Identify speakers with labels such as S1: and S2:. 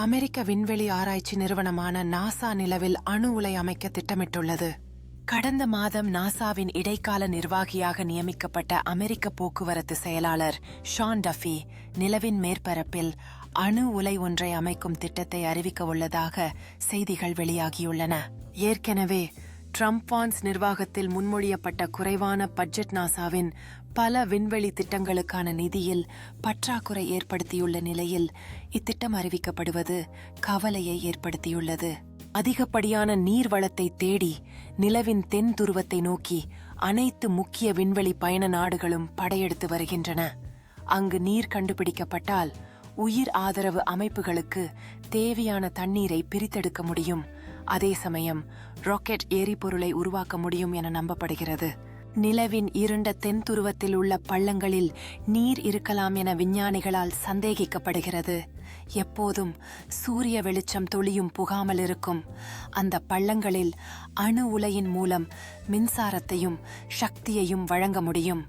S1: அமெரிக்க விண்வெளி ஆராய்ச்சி நிறுவனமான நாசா நிலவில் அணு உலை அமைக்க திட்டமிட்டுள்ளது. கடந்த மாதம் நாசாவின் இடைக்கால நிர்வாகியாக நியமிக்கப்பட்ட அமெரிக்க போக்குவரத்து செயலாளர் ஷான் டஃபி நிலவின் மேற்பரப்பில் அணு உலை ஒன்றை அமைக்கும் திட்டத்தை அறிவிக்க உள்ளதாக செய்திகள் வெளியாகியுள்ளன. ஏற்கனவே ட்ரம்ப் நிர்வாகத்தில் முன்மொழியப்பட்ட குறைவான பட்ஜெட் நாசாவின் பல விண்வெளி திட்டங்களுக்கான நிதியில் பற்றாக்குறை ஏற்படுத்தியுள்ள நிலையில் இத்திட்டம் அறிவிக்கப்படுவது கவலையை ஏற்படுத்தியுள்ளது. அதிகப்படியான நீர் வளத்தை தேடி நிலவின் தென் துருவத்தை நோக்கி அனைத்து முக்கிய விண்வெளி பயண நாடுகளும் படையெடுத்து வருகின்றன. அங்கு நீர் கண்டுபிடிக்கப்பட்டால் உயிர் ஆதரவு அமைப்புகளுக்கு தேவையான தண்ணீரை பிரித்தெடுக்க முடியும். அதே சமயம் ராக்கெட் எரிபொருளை உருவாக்க முடியும் என நம்பப்படுகிறது. நிலவின் இருண்ட தென் துருவத்தில் உள்ள பள்ளங்களில் நீர் இருக்கலாம் என விஞ்ஞானிகளால் சந்தேகிக்கப்படுகிறது. எப்போதும் சூரிய வெளிச்சம் தொளியும் புகாமல் இருக்கும் அந்த பள்ளங்களில் அணு உலையின் மூலம் மின்சாரத்தையும் சக்தியையும் வழங்க முடியும்.